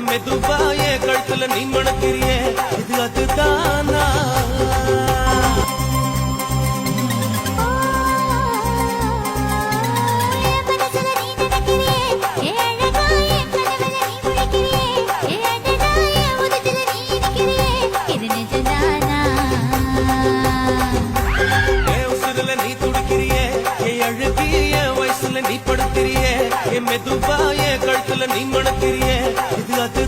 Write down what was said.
மெதுவா என் கழுத்துல நீ மணக்கிறியே இது அதுதானா நீ துடிக்கிறியே என் அழுகி என் வயசுல நீ படுக்கிறியே என் மெதுவா என் கழுத்துல நீ மணக்கிறியே இது அது